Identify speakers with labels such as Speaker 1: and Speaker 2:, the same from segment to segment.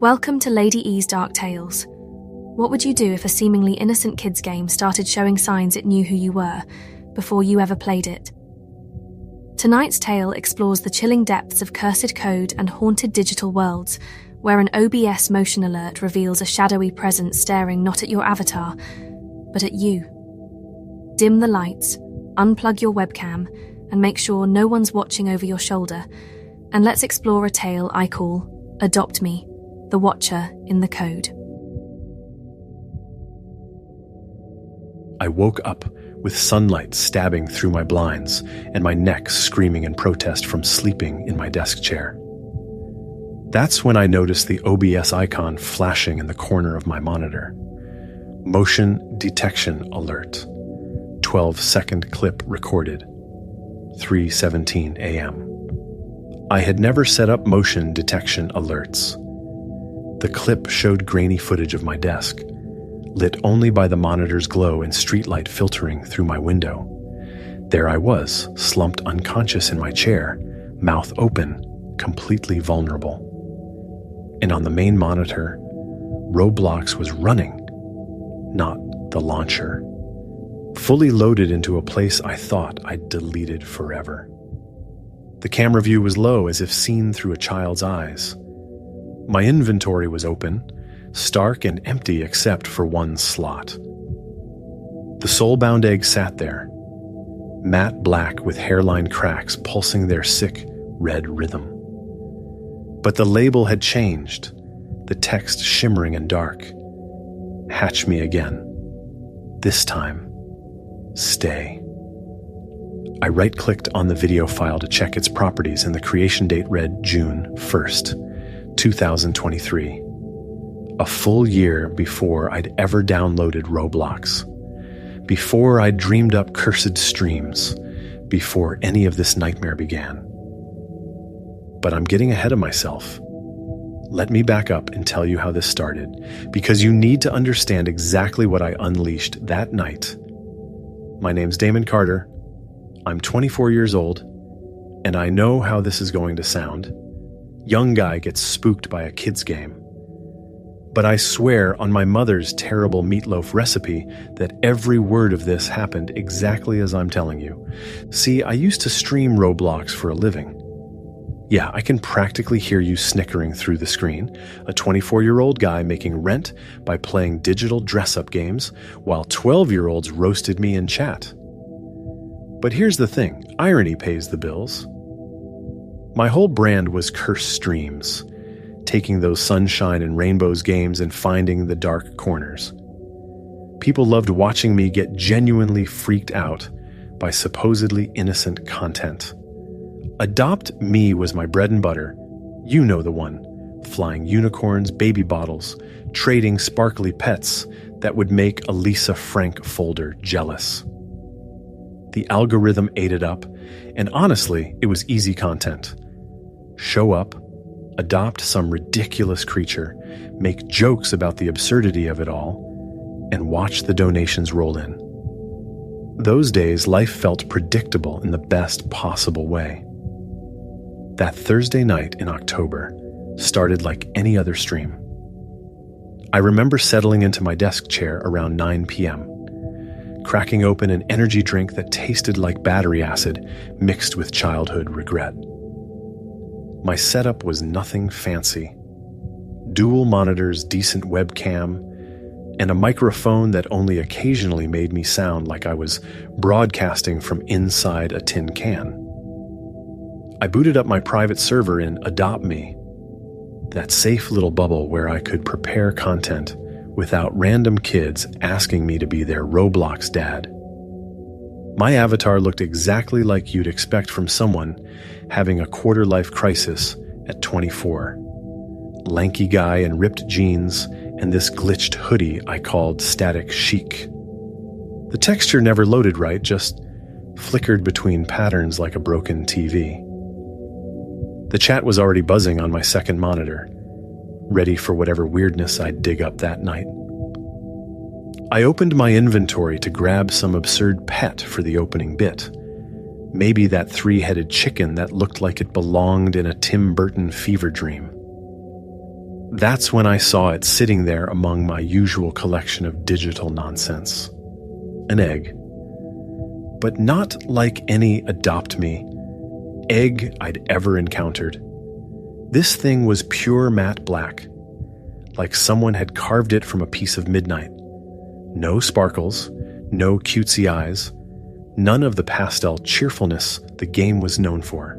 Speaker 1: Welcome to Lady E's Dark Tales. What would you do if a seemingly innocent kids game started showing signs it knew who you were before you ever played it? Tonight's tale explores the chilling depths of cursed code and haunted digital worlds, where an OBS motion alert reveals a shadowy presence staring not at your avatar, but at you. Dim the lights, unplug your webcam, and make sure no one's watching over your shoulder, and let's explore a tale I call Adopt Me, the Watcher in the Code.
Speaker 2: I woke up with sunlight stabbing through my blinds and my neck screaming in protest from sleeping in my desk chair. That's when I noticed the OBS icon flashing in the corner of my monitor. Motion detection alert. 12-second clip recorded. 3:17 a.m. I had never set up motion detection alerts. The clip showed grainy footage of my desk, lit only by the monitor's glow and streetlight filtering through my window. There I was, slumped unconscious in my chair, mouth open, completely vulnerable. And on the main monitor, Roblox was running, not the launcher. Fully loaded into a place I thought I'd deleted forever. The camera view was low, as if seen through a child's eyes. My inventory was open, stark and empty except for one slot. The Soulbound Egg sat there, matte black with hairline cracks pulsing their sick red rhythm. But the label had changed, the text shimmering and dark. Hatch me again. This time, stay. I right-clicked on the video file to check its properties, and the creation date read June 1st, 2023. A full year before I'd ever downloaded Roblox. Before I'd dreamed up cursed streams. Before any of this nightmare began. But I'm getting ahead of myself. Let me back up and tell you how this started, because you need to understand exactly what I unleashed that night. My name's Damon Carter. I'm 24 years old, and I know how this is going to sound. Young guy gets spooked by a kid's game. But I swear on my mother's terrible meatloaf recipe that every word of this happened exactly as I'm telling you. See, I used to stream Roblox for a living. Yeah, I can practically hear you snickering through the screen. A 24-year-old guy making rent by playing digital dress-up games, while 12-year-olds roasted me in chat. But here's the thing, irony pays the bills. My whole brand was Curse Streams, taking those sunshine and rainbows games and finding the dark corners. People loved watching me get genuinely freaked out by supposedly innocent content. Adopt Me was my bread and butter. You know the one. Flying unicorns, baby bottles, trading sparkly pets that would make a Lisa Frank folder jealous. The algorithm ate it up, and honestly, it was easy content. Show up, adopt some ridiculous creature, make jokes about the absurdity of it all, and watch the donations roll in. Those days, life felt predictable in the best possible way. That Thursday night in October started like any other stream. I remember settling into my desk chair around 9 p.m., cracking open an energy drink that tasted like battery acid mixed with childhood regret. My setup was nothing fancy. Dual monitors, decent webcam, and a microphone that only occasionally made me sound like I was broadcasting from inside a tin can. I booted up my private server in Adopt Me, that safe little bubble where I could prepare content without random kids asking me to be their Roblox dad. My avatar looked exactly like you'd expect from someone having a quarter-life crisis at 24. Lanky guy in ripped jeans and this glitched hoodie I called static chic. The texture never loaded right, just flickered between patterns like a broken TV. The chat was already buzzing on my second monitor, ready for whatever weirdness I'd dig up that night. I opened my inventory to grab some absurd pet for the opening bit. Maybe that 3-headed chicken that looked like it belonged in a Tim Burton fever dream. That's when I saw it sitting there among my usual collection of digital nonsense. An egg. But not like any Adopt Me egg I'd ever encountered. This thing was pure matte black, like someone had carved it from a piece of midnight. No sparkles, no cutesy eyes, none of the pastel cheerfulness the game was known for.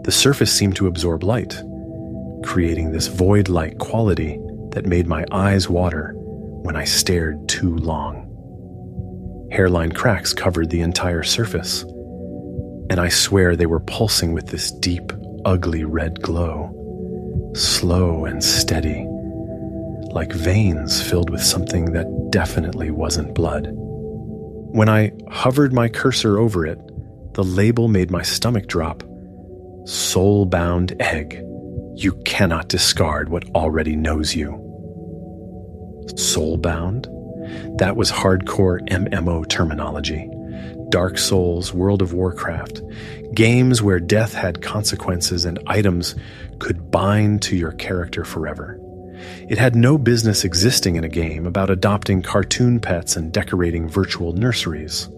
Speaker 2: The surface seemed to absorb light, creating this void-like quality that made my eyes water when I stared too long. Hairline cracks covered the entire surface, and I swear they were pulsing with this deep, ugly red glow, slow and steady, like veins filled with something that definitely wasn't blood. When I hovered my cursor over it, the label made my stomach drop. Soulbound Egg. You cannot discard what already knows you. Soulbound? That was hardcore MMO terminology. Dark Souls, World of Warcraft. Games where death had consequences and items could bind to your character forever. It had no business existing in a game about adopting cartoon pets and decorating virtual nurseries.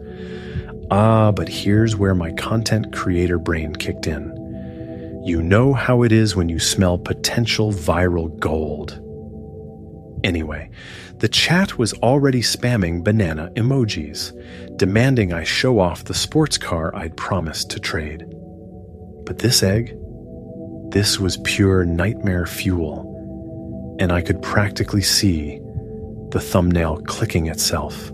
Speaker 2: But here's where my content creator brain kicked in. You know how it is when you smell potential viral gold. Anyway, the chat was already spamming banana emojis, demanding I show off the sports car I'd promised to trade. But this egg? This was pure nightmare fuel, and I could practically see the thumbnail clicking itself.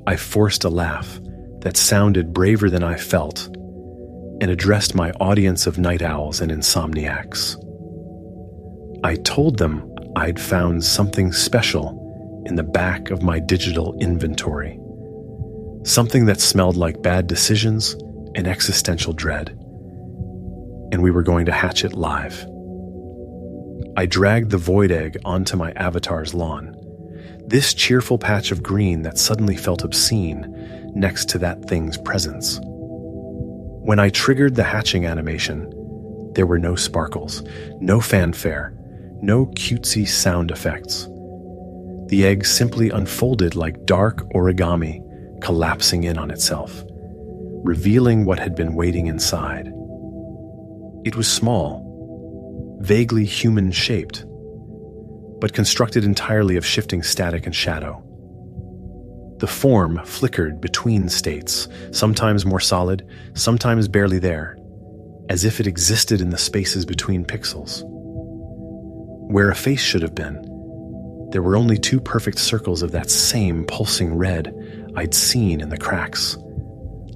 Speaker 2: I forced a laugh that sounded braver than I felt, and addressed my audience of night owls and insomniacs. I told them I'd found something special in the back of my digital inventory. Something that smelled like bad decisions and existential dread. And we were going to hatch it live. I dragged the void egg onto my avatar's lawn. This cheerful patch of green that suddenly felt obscene next to that thing's presence. When I triggered the hatching animation, there were no sparkles, no fanfare, no cutesy sound effects. The egg simply unfolded like dark origami, collapsing in on itself, revealing what had been waiting inside. It was small, vaguely human-shaped, but constructed entirely of shifting static and shadow. The form flickered between states, sometimes more solid, sometimes barely there, as if it existed in the spaces between pixels. Where a face should have been, there were only two perfect circles of that same pulsing red I'd seen in the cracks,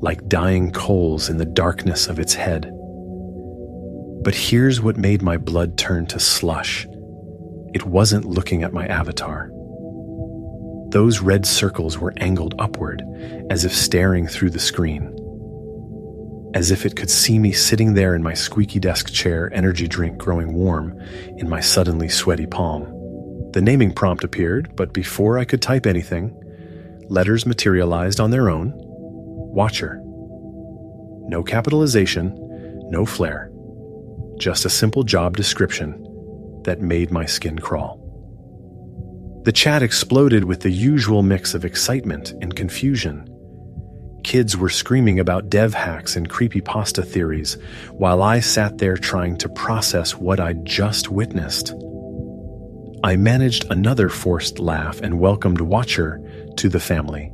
Speaker 2: like dying coals in the darkness of its head. But here's what made my blood turn to slush. It wasn't looking at my avatar. Those red circles were angled upward, as if staring through the screen. As if it could see me sitting there in my squeaky desk chair, energy drink growing warm in my suddenly sweaty palm. The naming prompt appeared, but before I could type anything, letters materialized on their own. Watcher. No capitalization, no flair. Just a simple job description that made my skin crawl. The chat exploded with the usual mix of excitement and confusion. Kids were screaming about dev hacks and creepypasta theories, while I sat there trying to process what I'd just witnessed. I managed another forced laugh and welcomed Watcher to the family,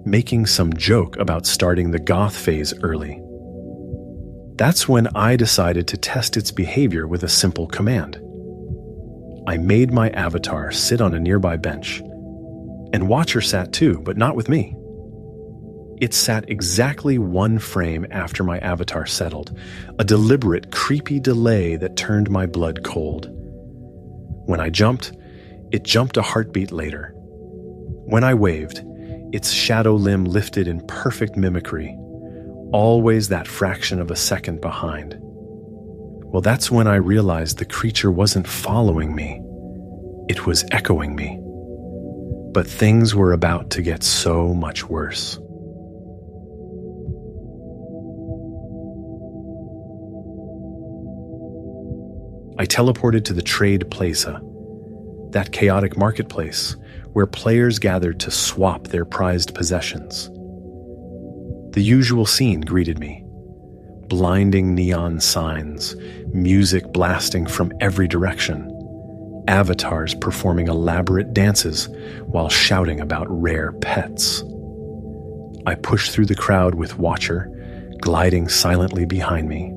Speaker 2: making some joke about starting the goth phase early. That's when I decided to test its behavior with a simple command. I made my avatar sit on a nearby bench, and Watcher sat too, but not with me. It sat exactly one frame after my avatar settled, a deliberate, creepy delay that turned my blood cold. When I jumped, it jumped a heartbeat later. When I waved, its shadow limb lifted in perfect mimicry, always that fraction of a second behind. Well, that's when I realized the creature wasn't following me. It was echoing me. But things were about to get so much worse. I teleported to the Trade Plaza, that chaotic marketplace where players gathered to swap their prized possessions. The usual scene greeted me. Blinding neon signs, music blasting from every direction, avatars performing elaborate dances while shouting about rare pets. I pushed through the crowd with Watcher gliding silently behind me.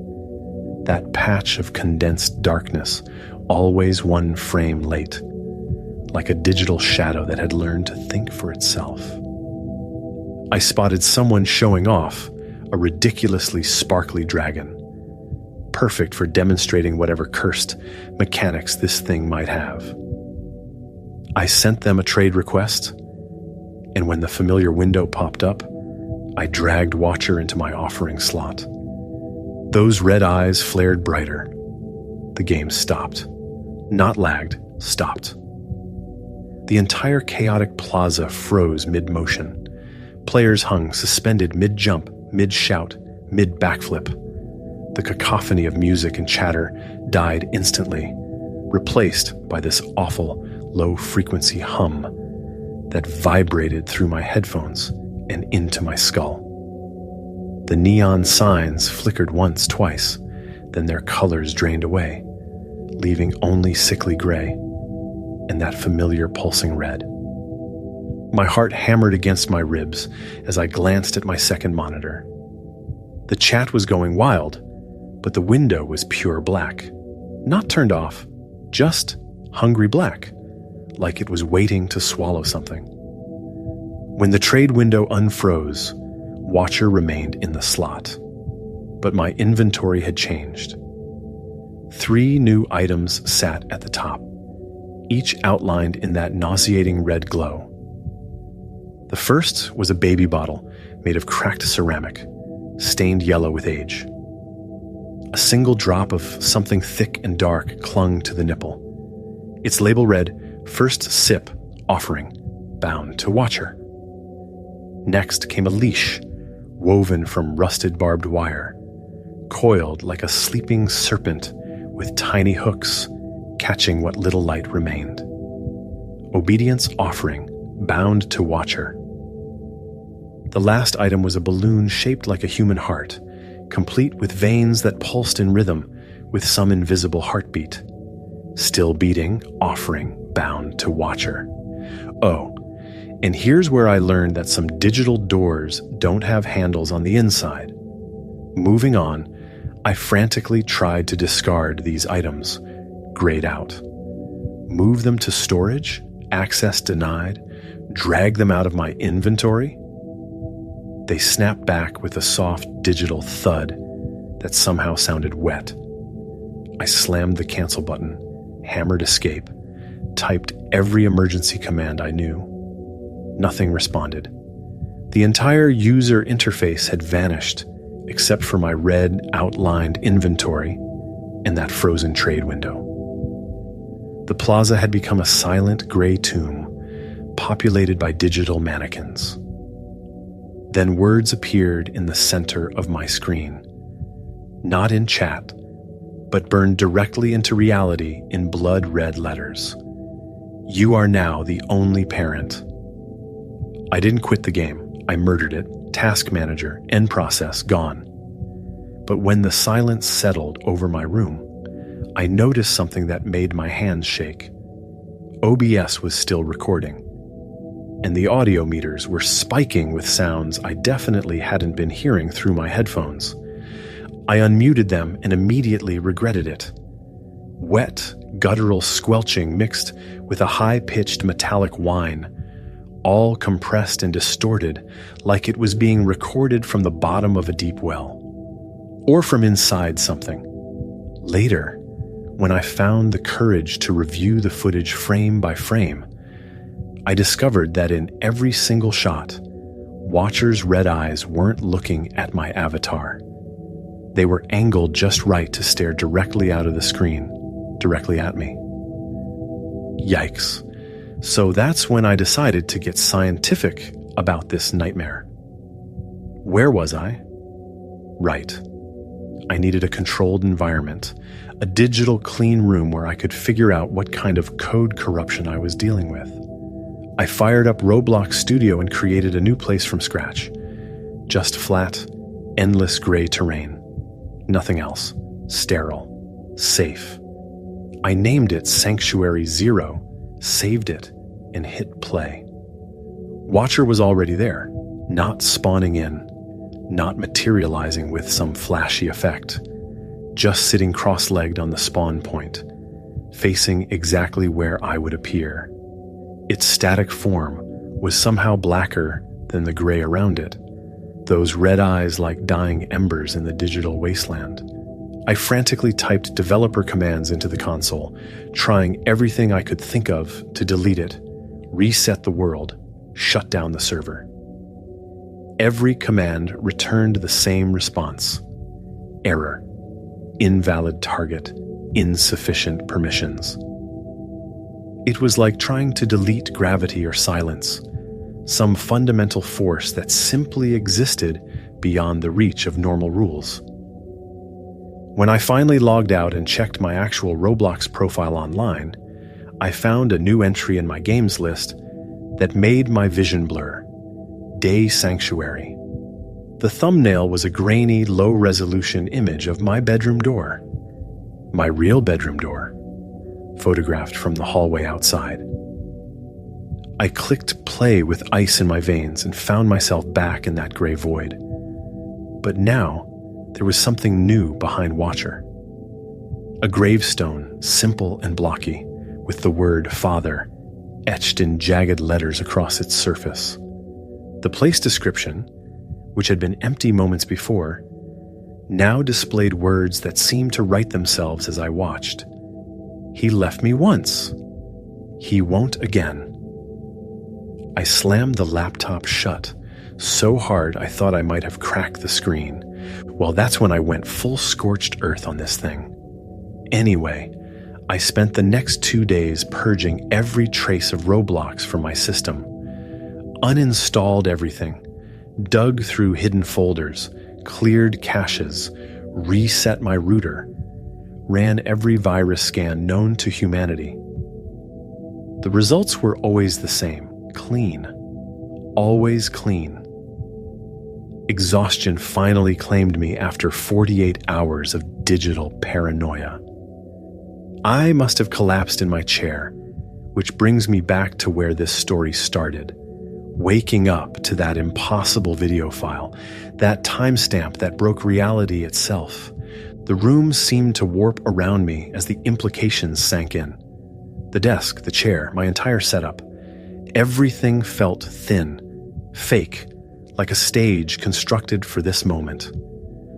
Speaker 2: That patch of condensed darkness, always one frame late, like a digital shadow that had learned to think for itself. I spotted someone showing off a ridiculously sparkly dragon, perfect for demonstrating whatever cursed mechanics this thing might have. I sent them a trade request, and when the familiar window popped up, I dragged Watcher into my offering slot. Those red eyes flared brighter. The game stopped. Not lagged, stopped. The entire chaotic plaza froze mid-motion. Players hung suspended mid-jump, mid-shout, mid-backflip. The cacophony of music and chatter died instantly, replaced by this awful, low-frequency hum that vibrated through my headphones and into my skull. The neon signs flickered once, twice, then their colors drained away, leaving only sickly gray and that familiar pulsing red. My heart hammered against my ribs as I glanced at my second monitor. The chat was going wild, but the window was pure black. Not turned off, just hungry black, like it was waiting to swallow something. When the trade window unfroze, Watcher remained in the slot, but my inventory had changed. 3 new items sat at the top, each outlined in that nauseating red glow. The first was a baby bottle made of cracked ceramic, stained yellow with age. A single drop of something thick and dark clung to the nipple. Its label read, "First sip, offering, bound to Watcher." Next came a leash, woven from rusted barbed wire, coiled like a sleeping serpent with tiny hooks, catching what little light remained. Obedience offering, bound to Watcher. The last item was a balloon shaped like a human heart, complete with veins that pulsed in rhythm with some invisible heartbeat. Still beating, offering, bound to Watcher. Oh, and here's where I learned that some digital doors don't have handles on the inside. Moving on, I frantically tried to discard these items, grayed out. Move them to storage, access denied, drag them out of my inventory. They snapped back with a soft digital thud that somehow sounded wet. I slammed the cancel button, hammered escape, typed every emergency command I knew. Nothing responded. The entire user interface had vanished, except for my red outlined inventory and that frozen trade window. The plaza had become a silent gray tomb, populated by digital mannequins. Then words appeared in the center of my screen. Not in chat, but burned directly into reality in blood-red letters. You are now the only parent. I didn't quit the game. I murdered it. Task manager, end process, gone. But when the silence settled over my room, I noticed something that made my hands shake. OBS was still recording, and the audio meters were spiking with sounds I definitely hadn't been hearing through my headphones. I unmuted them and immediately regretted it. Wet, guttural squelching mixed with a high-pitched metallic whine, all compressed and distorted like it was being recorded from the bottom of a deep well, or from inside something. Later, when I found the courage to review the footage frame by frame, I discovered that in every single shot, Watcher's red eyes weren't looking at my avatar. They were angled just right to stare directly out of the screen, directly at me. Yikes. So that's when I decided to get scientific about this nightmare. Where was I? Right. I needed a controlled environment, a digital clean room where I could figure out what kind of code corruption I was dealing with. I fired up Roblox Studio and created a new place from scratch. Just flat, endless gray terrain. Nothing else. Sterile. Safe. I named it Sanctuary 0, saved it, and hit play. Watcher was already there, not spawning in, not materializing with some flashy effect, just sitting cross-legged on the spawn point, facing exactly where I would appear. Its static form was somehow blacker than the gray around it, those red eyes like dying embers in the digital wasteland. I frantically typed developer commands into the console, trying everything I could think of to delete it, reset the world, shut down the server. Every command returned the same response. Error. Invalid target. Insufficient permissions. It was like trying to delete gravity or silence, some fundamental force that simply existed beyond the reach of normal rules. When I finally logged out and checked my actual Roblox profile online, I found a new entry in my games list that made my vision blur. Day Sanctuary. The thumbnail was a grainy, low-resolution image of my bedroom door. My real bedroom door, photographed from the hallway outside. I clicked play with ice in my veins and found myself back in that gray void. But now, there was something new behind Watcher. A gravestone, simple and blocky, with the word Father etched in jagged letters across its surface. The place description, which had been empty moments before, now displayed words that seemed to write themselves as I watched. He left me once. He won't again. I slammed the laptop shut so hard I thought I might have cracked the screen. Well, that's when I went full scorched earth on this thing. Anyway, I spent the next 2 days purging every trace of Roblox from my system. Uninstalled everything, dug through hidden folders, cleared caches, reset my router, ran every virus scan known to humanity. The results were always the same, clean. Always clean. Exhaustion finally claimed me after 48 hours of digital paranoia. I must have collapsed in my chair, which brings me back to where this story started. Waking up to that impossible video file, that timestamp that broke reality itself. The room seemed to warp around me as the implications sank in. The desk, the chair, my entire setup. Everything felt thin, fake, like a stage constructed for this moment.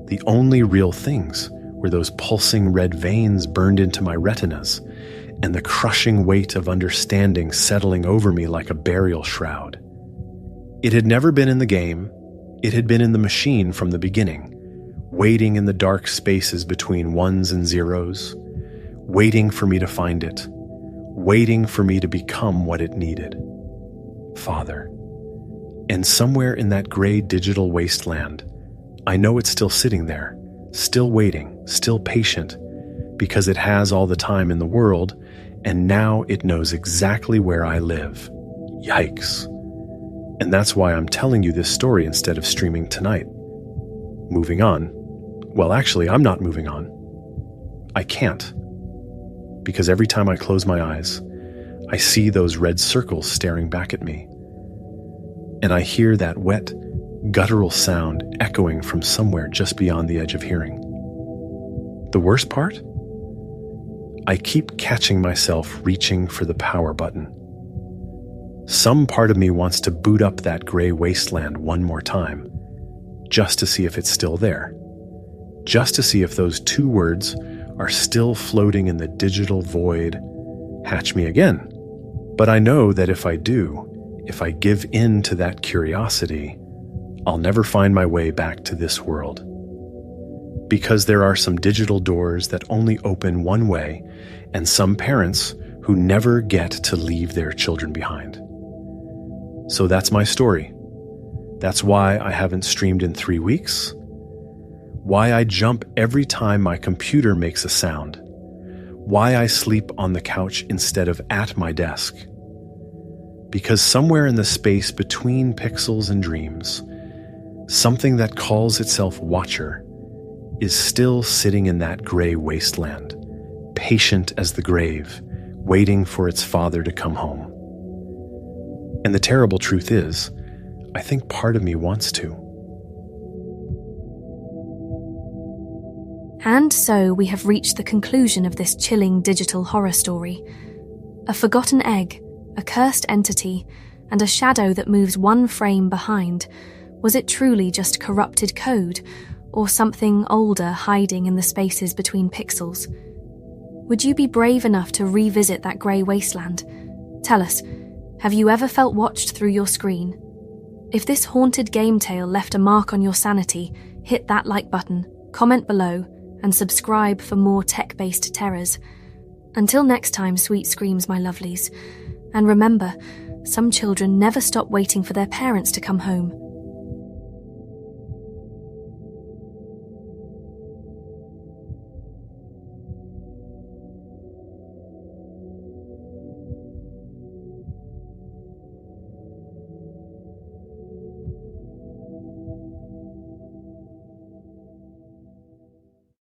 Speaker 2: The only real things were those pulsing red veins burned into my retinas, and the crushing weight of understanding settling over me like a burial shroud. It had never been in the game, it had been in the machine from the beginning, waiting in the dark spaces between ones and zeros, waiting for me to find it, waiting for me to become what it needed. Father. And somewhere in that gray digital wasteland, I know it's still sitting there, still waiting, still patient, because it has all the time in the world, and now it knows exactly where I live. Yikes. And that's why I'm telling you this story instead of streaming tonight. Moving on. Well, actually, I'm not moving on. I can't. Because every time I close my eyes, I see those red circles staring back at me. And I hear that wet, guttural sound echoing from somewhere just beyond the edge of hearing. The worst part? I keep catching myself reaching for the power button. Some part of me wants to boot up that gray wasteland one more time, just to see if it's still there. Just to see if those two words are still floating in the digital void. Hatch me again. But I know that if I do, if I give in to that curiosity, I'll never find my way back to this world. Because there are some digital doors that only open one way, and some parents who never get to leave their children behind. So that's my story. That's why I haven't streamed in 3 weeks. Why I jump every time my computer makes a sound. why I sleep on the couch instead of at my desk. Because somewhere in the space between pixels and dreams, something that calls itself Watcher is still sitting in that gray wasteland, patient as the grave, waiting for its father to come home. And the terrible truth is, I think part of me wants to.
Speaker 1: And so we have reached the conclusion of this chilling digital horror story. A forgotten egg, a cursed entity, and a shadow that moves one frame behind. Was it truly just corrupted code, or something older hiding in the spaces between pixels? Would you be brave enough to revisit that grey wasteland? Tell us, have you ever felt watched through your screen? If this haunted game tale left a mark on your sanity, hit that like button, comment below, and subscribe for more tech-based terrors. Until next time, sweet screams, my lovelies. And remember, some children never stop waiting for their parents to come home.